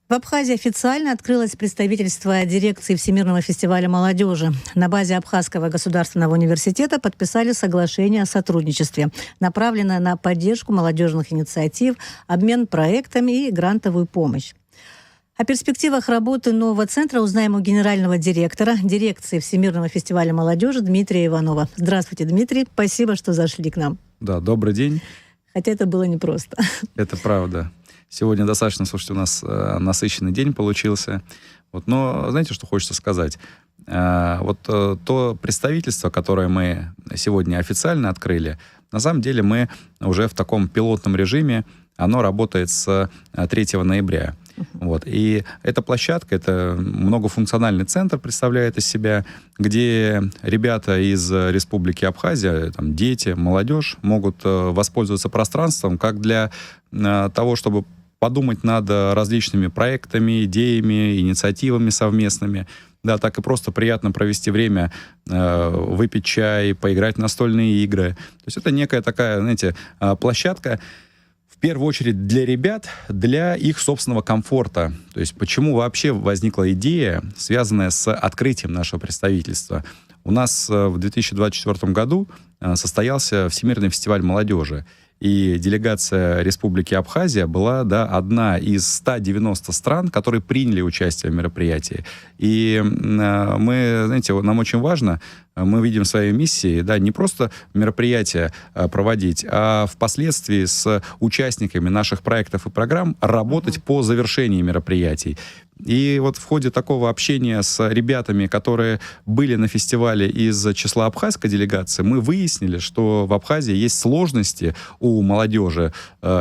В Абхазии официально открылось представительство дирекции Всемирного фестиваля молодежи. На базе Абхазского государственного университета подписали соглашение о сотрудничестве, направленное на поддержку молодежных инициатив, обмен проектами и грантовую помощь. О перспективах работы нового центра узнаем у генерального директора дирекции Всемирного фестиваля молодежи Дмитрия Иванова. Здравствуйте, Дмитрий. Спасибо, что зашли к нам. Да, добрый день. Хотя это было непросто. Это правда. Сегодня достаточно, слушайте, у нас насыщенный день получился. Но знаете, что хочется сказать? То представительство, которое мы сегодня официально открыли, на самом деле мы уже в таком пилотном режиме, оно работает с 3 ноября. И эта площадка, это многофункциональный центр представляет из себя, где ребята из Республики Абхазия, там, дети, молодежь могут воспользоваться пространством как для того, чтобы подумать над различными проектами, идеями, инициативами совместными, да, так и просто приятно провести время, выпить чай, поиграть в настольные игры. То есть это некая такая, знаете, площадка, в первую очередь для ребят, для их собственного комфорта. То есть почему вообще возникла идея, связанная с открытием нашего представительства? У нас в 2024 году состоялся Всемирный фестиваль молодежи. И делегация Республики Абхазия была, одна из 190 стран, которые приняли участие в мероприятии. И мы, знаете, нам очень важно, мы видим своей миссией, не просто мероприятия проводить, а впоследствии с участниками наших проектов и программ работать по завершении мероприятий. И в ходе такого общения с ребятами, которые были на фестивале из числа абхазской делегации, мы выяснили, что в Абхазии есть сложности у молодежи,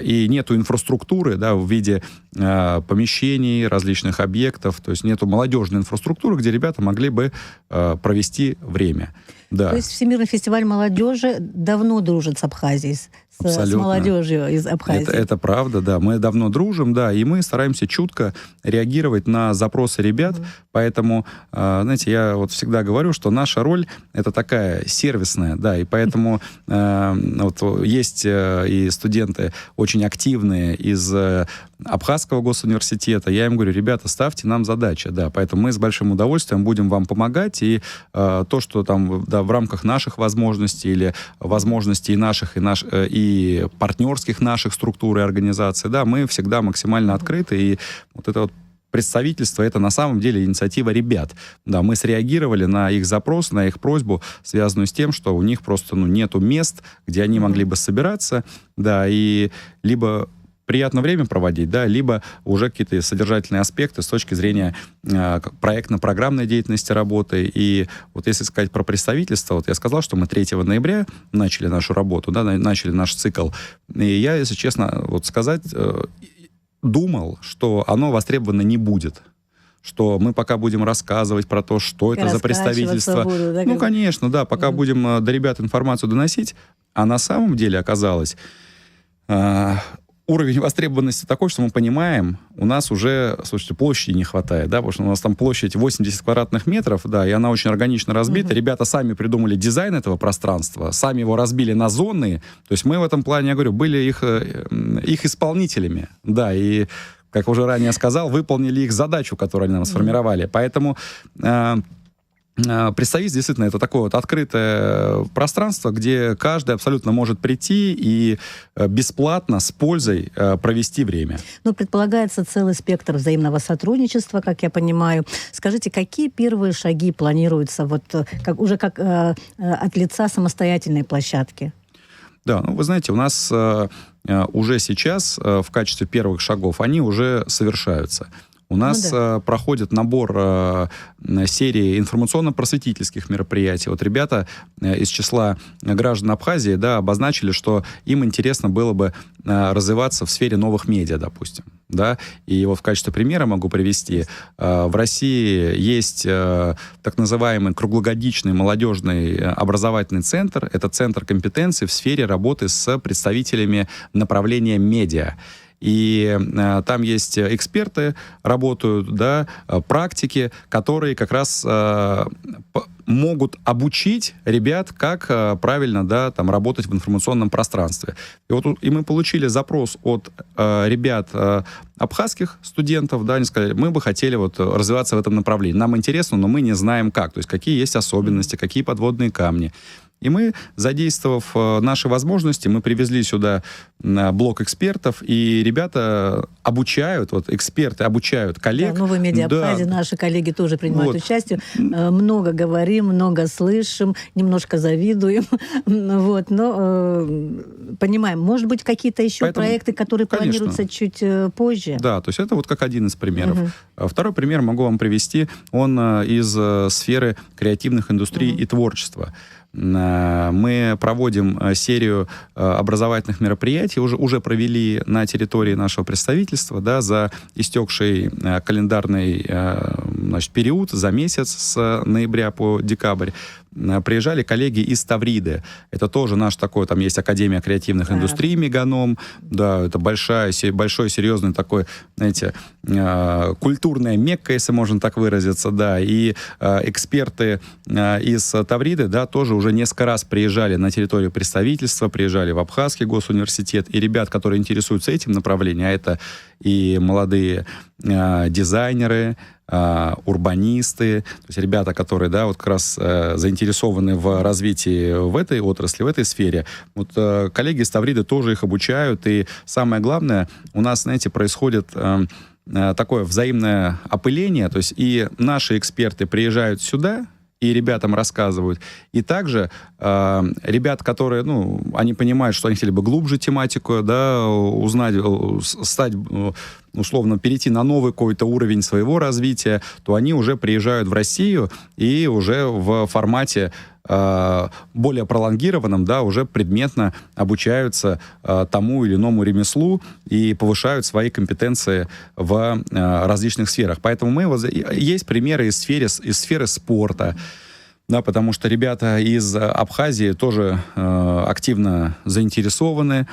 и нету инфраструктуры, в виде помещений, различных объектов, то есть нету молодежной инфраструктуры, где ребята могли бы провести время. Да. То есть Всемирный фестиваль молодежи давно дружит с Абхазией, с молодежью из Абхазии. Это правда, да. Мы давно дружим, и мы стараемся чутко реагировать на запросы ребят. Поэтому, знаете, я всегда говорю, что наша роль это такая сервисная, и поэтому есть и студенты очень активные из Абхазского госуниверситета. Я им говорю: ребята, ставьте нам задачи, поэтому мы с большим удовольствием будем вам помогать, и то, что там, в рамках наших возможностей или возможностей наших и партнерских наших структур и организаций, мы всегда максимально открыты, и это представительство — это на самом деле инициатива ребят. Мы среагировали на их запрос, на их просьбу, связанную с тем, что у них просто нету мест, где они могли бы собираться, и либо приятное время проводить, либо уже какие-то содержательные аспекты с точки зрения проектно-программной деятельности работы. И если сказать про представительство, я сказал, что мы 3 ноября начали нашу работу, начали наш цикл. И я, если честно сказать, думал, что оно востребовано не будет. Что мы пока будем рассказывать про то, что это за представительство. Конечно, пока будем до ребят информацию доносить. А на самом деле оказалось... Уровень востребованности такой, что мы понимаем, у нас уже, слушайте, площади не хватает, потому что у нас там площадь 80 квадратных метров, и она очень органично разбита. Ребята сами придумали дизайн этого пространства, сами его разбили на зоны. То есть мы в этом плане, я говорю, были их исполнителями, и, как уже ранее сказал, выполнили их задачу, которую они нам сформировали. Поэтому... Представить, действительно, это такое открытое пространство, где каждый абсолютно может прийти и бесплатно, с пользой провести время. Предполагается целый спектр взаимного сотрудничества, как я понимаю. Скажите, какие первые шаги планируются как от лица самостоятельной площадки? Да, вы знаете, у нас уже сейчас в качестве первых шагов они уже совершаются. У нас проходит набор серии информационно-просветительских мероприятий. Ребята из числа граждан Абхазии обозначили, что им интересно было бы развиваться в сфере новых медиа, допустим. И в качестве примера могу привести. В России есть так называемый круглогодичный молодежный образовательный центр. Это центр компетенций в сфере работы с представителями направления медиа. и там есть эксперты, работают, да, практики, которые как раз могут обучить ребят, как правильно, да, там, работать в информационном пространстве. И мы получили запрос от ребят, абхазских студентов, да, они сказали, мы бы хотели вот развиваться в этом направлении. Нам интересно, но мы не знаем как, то есть какие есть особенности, какие подводные камни. И мы, задействовав наши возможности, мы привезли сюда блок экспертов, и ребята обучают, вот эксперты обучают коллег. Да, новые медиа Абхазии, наши коллеги тоже принимают участие. Много говорим, много слышим, немножко завидуем, вот, но понимаем, может быть, какие-то еще проекты, которые планируются чуть позже. Да, то есть это вот как один из примеров. Второй пример могу вам привести, он из сферы креативных индустрий и творчества. Мы проводим серию образовательных мероприятий, уже провели на территории нашего представительства, да, за истекший календарный, значит, период, за месяц с ноября по декабрь. Приезжали коллеги из Тавриды. Это тоже наш такой, там есть Академия креативных индустрий Меганом. Да, это большой, серьезный такой, знаете, культурная Мекка, если можно так выразиться, да. И эксперты из Тавриды, да, тоже уже несколько раз приезжали на территорию представительства, приезжали в Абхазский госуниверситет. И ребят, которые интересуются этим направлением, а это и молодые дизайнеры, урбанисты, то есть ребята, которые, да, вот как раз заинтересованы в развитии в этой отрасли, в этой сфере. Вот коллеги из Тавриды тоже их обучают, и самое главное, у нас, знаете, происходит такое взаимное опыление, то есть и наши эксперты приезжают сюда, и ребятам рассказывают. И также ребят, которые, ну, они понимают, что они хотели бы глубже тематику, да, узнать, стать, условно, перейти на новый какой-то уровень своего развития, то они уже приезжают в Россию и уже в формате более пролонгированном, да, уже предметно обучаются тому или иному ремеслу и повышают свои компетенции в различных сферах. Поэтому есть примеры из сферы спорта, да, потому что ребята из Абхазии тоже активно заинтересованы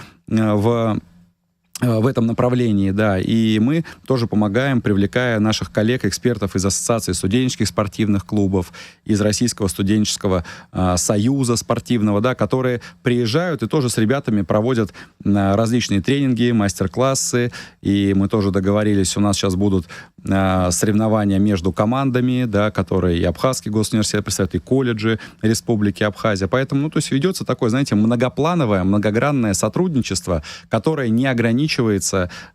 в этом направлении, да, и мы тоже помогаем, привлекая наших коллег, экспертов из Ассоциации студенческих спортивных клубов, из Российского студенческого союза спортивного, да, которые приезжают и тоже с ребятами проводят различные тренинги, мастер-классы, и мы тоже договорились, у нас сейчас будут соревнования между командами, да, которые и Абхазский госуниверситет представляют, и колледжи Республики Абхазия, поэтому, ну, то есть ведется такое, знаете, многоплановое, многогранное сотрудничество, которое не ограничивается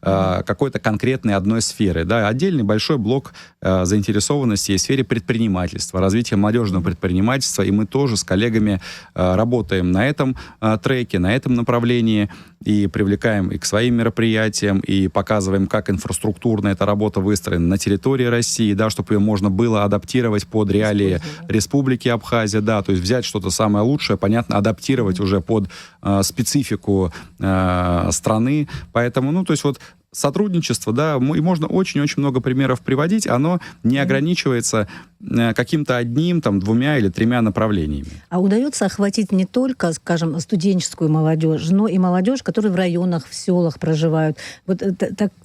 какой-то конкретной одной сферы. Да. Отдельный большой блок заинтересованности в сфере предпринимательства, развития молодежного предпринимательства, и мы тоже с коллегами работаем на этом треке, на этом направлении, и привлекаем и к своим мероприятиям, и показываем, как инфраструктурно эта работа выстроена на территории России, да, чтобы ее можно было адаптировать под реалии Республики Абхазия, да, то есть взять что-то самое лучшее, понятно, адаптировать уже под специфику страны. Поэтому, ну, то есть вот сотрудничество, да, и можно очень-очень много примеров приводить, оно не ограничивается каким-то одним, там, 2 или 3 направлениями. А удается охватить не только, скажем, студенческую молодежь, но и молодежь, которая в районах, в селах проживают. Вот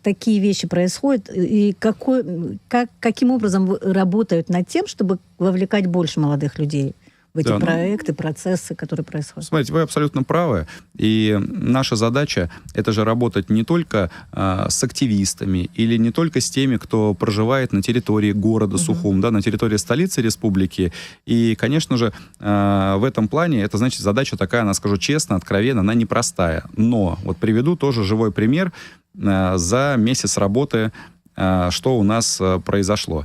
такие вещи происходят, и каким образом вы работают над тем, чтобы вовлекать больше молодых людей в эти проекты, процессы, которые происходят? Смотрите, вы абсолютно правы. И наша задача — это же работать не только с активистами или не только с теми, кто проживает на территории города Сухум, да, на территории столицы республики. И, конечно же, в этом плане, это, значит, задача такая, она, скажу честно, откровенно, она непростая. Но вот приведу тоже живой пример за месяц работы, что у нас произошло.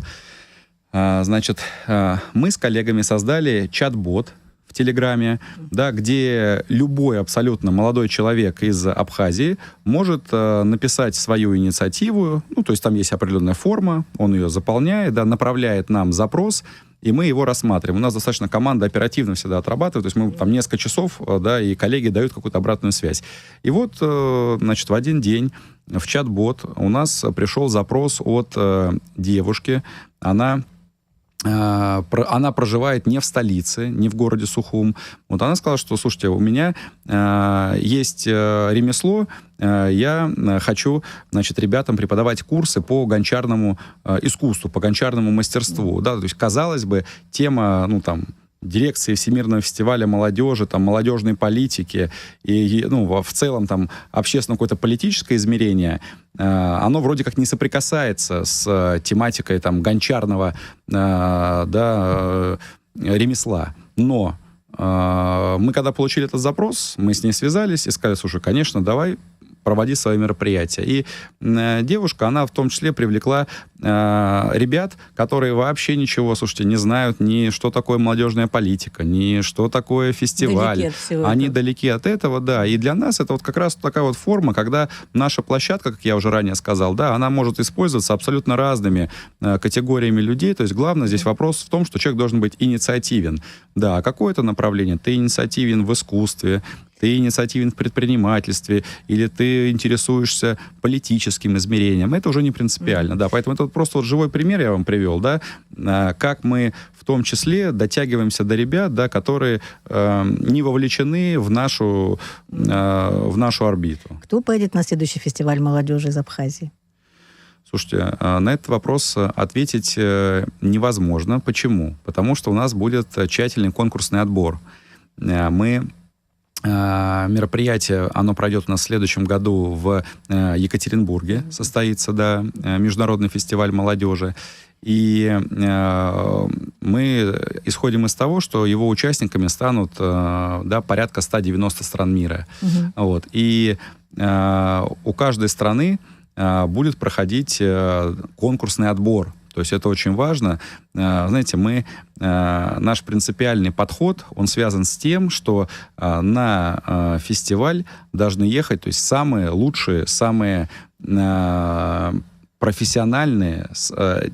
Значит, мы с коллегами создали чат-бот в Телеграме, да, где любой абсолютно молодой человек из Абхазии может написать свою инициативу, ну, то есть там есть определенная форма, он ее заполняет, да, направляет нам запрос, и мы его рассматриваем. У нас достаточно команда оперативно всегда отрабатывает, то есть мы там несколько часов, да, и коллеги дают какую-то обратную связь. И вот, значит, в один день в чат-бот у нас пришел запрос от девушки, она она проживает не в столице, не в городе Сухум. Вот она сказала, что, слушайте, у меня есть ремесло, я хочу, значит, ребятам преподавать курсы по гончарному искусству, по гончарному мастерству. Да? То есть, казалось бы, тема, ну, там, дирекции Всемирного фестиваля молодежи, там, молодежной политики и, ну, в целом там общественное какое-то политическое измерение, оно вроде как не соприкасается с тематикой там гончарного ремесла. Но мы когда получили этот запрос, мы с ней связались и сказали: слушай, конечно, давай проводи свои мероприятия. И девушка, она в том числе привлекла ребят, которые вообще ничего, слушайте, не знают ни что такое молодежная политика, ни что такое фестиваль. Они далеки от этого, да. И для нас это вот как раз такая вот форма, когда наша площадка, как я уже ранее сказал, да, она может использоваться абсолютно разными категориями людей. То есть главное здесь вопрос в том, что человек должен быть инициативен. Да, какое-то направление. Ты инициативен в искусстве, ты инициативен в предпринимательстве, или ты интересуешься политическим измерением. Это уже не принципиально, да. Поэтому это вот просто вот живой пример я вам привел, да, как мы в том числе дотягиваемся до ребят, да, которые не вовлечены в нашу орбиту. Кто поедет на следующий фестиваль молодежи из Абхазии? Слушайте, на этот вопрос ответить невозможно. Почему? Потому что у нас будет тщательный конкурсный отбор. Мероприятие, оно пройдет у нас в следующем году в Екатеринбурге, состоится, да, международный фестиваль молодежи. И мы исходим из того, что его участниками станут, да, порядка 190 стран мира. Вот. И у каждой страны будет проходить конкурсный отбор. То есть это очень важно. Знаете, наш принципиальный подход, он связан с тем, что на фестиваль должны ехать, то есть самые лучшие, самые профессиональные,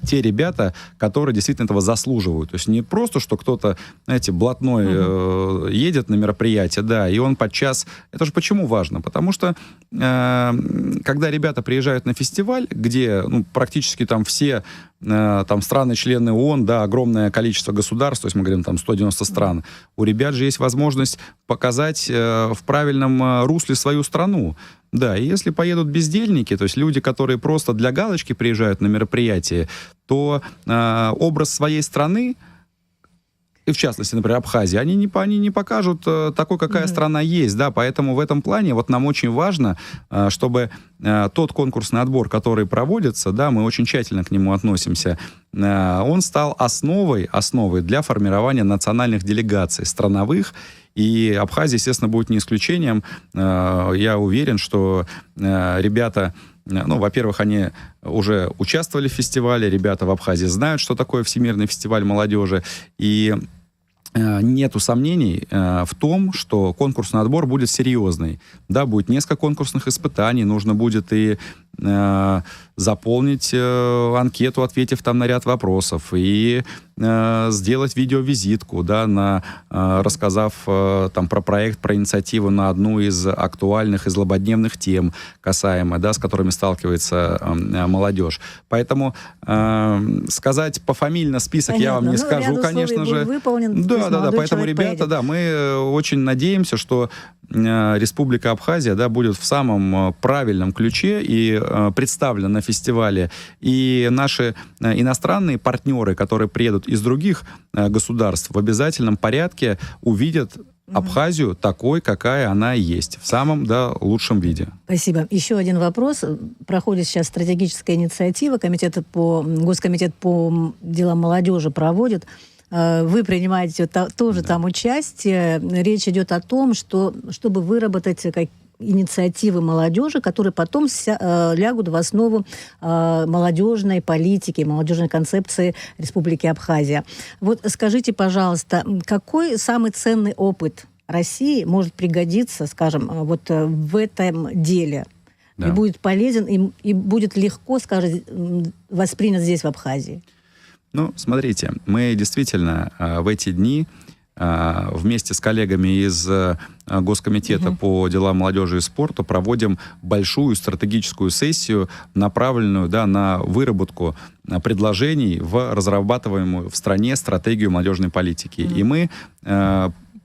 те ребята, которые действительно этого заслуживают. То есть не просто, что кто-то, знаете, блатной едет на мероприятие, да, и он подчас... Это же почему важно? Потому что когда ребята приезжают на фестиваль, где практически там все там страны-члены ООН, да, огромное количество государств, то есть мы говорим там 190 стран, у ребят же есть возможность показать в правильном русле свою страну. Да, и если поедут бездельники, то есть люди, которые просто для галочки приезжают на мероприятие, то образ своей страны, и в частности, например, Абхазии, они не покажут такой, какая страна есть, да, поэтому в этом плане вот нам очень важно, чтобы тот конкурсный отбор, который проводится, да, мы очень тщательно к нему относимся, он стал основой для формирования национальных делегаций страновых, и Абхазия, естественно, будет не исключением. Я уверен, что ребята, во-первых, они уже участвовали в фестивале, ребята в Абхазии знают, что такое Всемирный фестиваль молодежи, и нету сомнений в том, что конкурсный отбор будет серьезный. Да, будет несколько конкурсных испытаний, нужно будет и заполнить анкету, ответив там на ряд вопросов, и сделать видеовизитку, да, рассказав там про проект, про инициативу на одну из актуальных и злободневных тем, касаемо, да, с которыми сталкивается молодежь. Поэтому сказать пофамильно список я вам не скажу, конечно же. Выполнен, да, поэтому, ребята, да, мы очень надеемся, что Республика Абхазия, да, будет в самом правильном ключе и представлена на фестивале. И наши иностранные партнеры, которые приедут из других государств, в обязательном порядке увидят Абхазию такой, какая она есть, в самом, да, лучшем виде. Спасибо. Еще один вопрос. Проходит сейчас стратегическая инициатива, Госкомитет по делам молодежи проводит. Вы принимаете тоже там участие. Речь идет о том, чтобы выработать инициативы молодежи, которые потом лягут в основу молодежной политики, молодежной концепции Республики Абхазия. Вот скажите, пожалуйста, какой самый ценный опыт России может пригодиться, скажем, вот в этом деле? Да. И будет полезен, и будет легко, скажем, воспринят здесь, в Абхазии? Смотрите, мы действительно в эти дни вместе с коллегами из Госкомитета по делам молодежи и спорта проводим большую стратегическую сессию, направленную, да, на выработку предложений в разрабатываемую в стране стратегию молодежной политики. И мы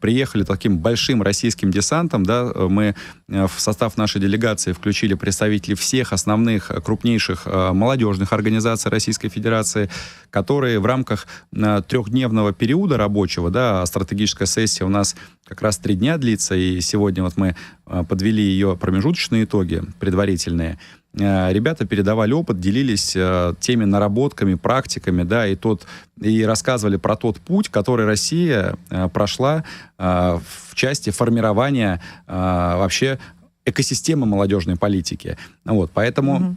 приехали таким большим российским десантом, да, мы в состав нашей делегации включили представителей всех основных крупнейших молодежных организаций Российской Федерации, которые в рамках трехдневного периода рабочего, да, стратегическая сессия у нас как раз 3 дня длится, и сегодня вот мы подвели ее промежуточные итоги, предварительные. Ребята передавали опыт, делились теми наработками, практиками, да, и рассказывали про тот путь, который Россия прошла в части формирования вообще экосистемы молодежной политики. Вот, поэтому...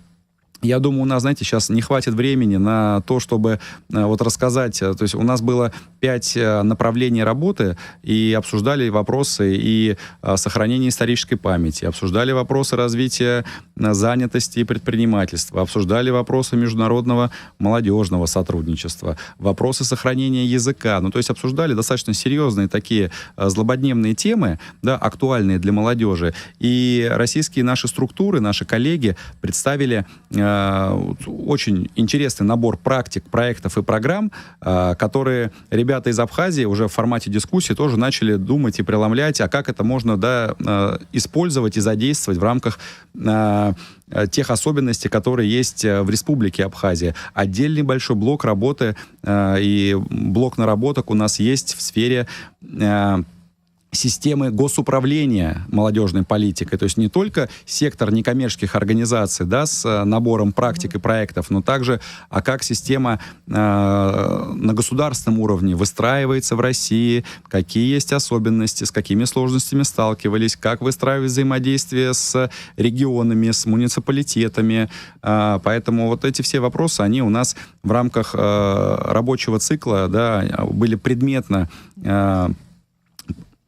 Я думаю, у нас, знаете, сейчас не хватит времени на то, чтобы вот рассказать. То есть у нас было 5 направлений работы, и обсуждали вопросы и сохранения исторической памяти, обсуждали вопросы развития занятости и предпринимательства, обсуждали вопросы международного молодежного сотрудничества, вопросы сохранения языка. Ну, то есть обсуждали достаточно серьезные такие злободневные темы, да, актуальные для молодежи. И российские наши структуры, наши коллеги представили очень интересный набор практик, проектов и программ, которые ребята из Абхазии уже в формате дискуссии тоже начали думать и преломлять, а как это можно, да, использовать и задействовать в рамках тех особенностей, которые есть в Республике Абхазия. Отдельный большой блок работы и блок наработок у нас есть в сфере системы госуправления молодежной политикой. То есть не только сектор некоммерческих организаций, да, с набором практик и проектов, но также, а как система на государственном уровне выстраивается в России, какие есть особенности, с какими сложностями сталкивались, как выстраивать взаимодействие с регионами, с муниципалитетами. Поэтому вот эти все вопросы, они у нас в рамках рабочего цикла, да, были предметно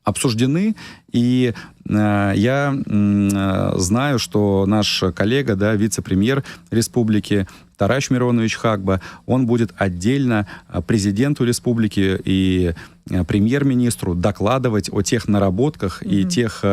обсуждены, и я знаю, что наш коллега, да, вице-премьер республики Таращ Миронович Хагба, он будет отдельно президенту республики и премьер-министру докладывать о тех наработках и тех,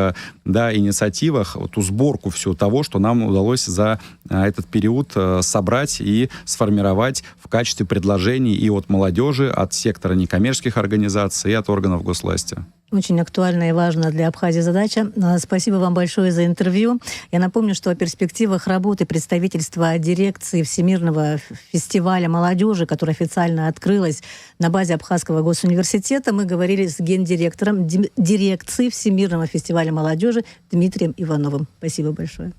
да, инициативах, вот ту сборку всего того, что нам удалось за этот период собрать и сформировать в качестве предложений и от молодежи, от сектора некоммерческих организаций, и от органов госвласти. Очень актуальная и важная для Абхазии задача. Спасибо вам большое за интервью. Я напомню, что о перспективах работы представительства дирекции Всемирного фестиваля молодежи, которая официально открылась на базе Абхазского госуниверситета, мы говорили с гендиректором дирекции Всемирного фестиваля молодежи Дмитрием Ивановым. Спасибо большое.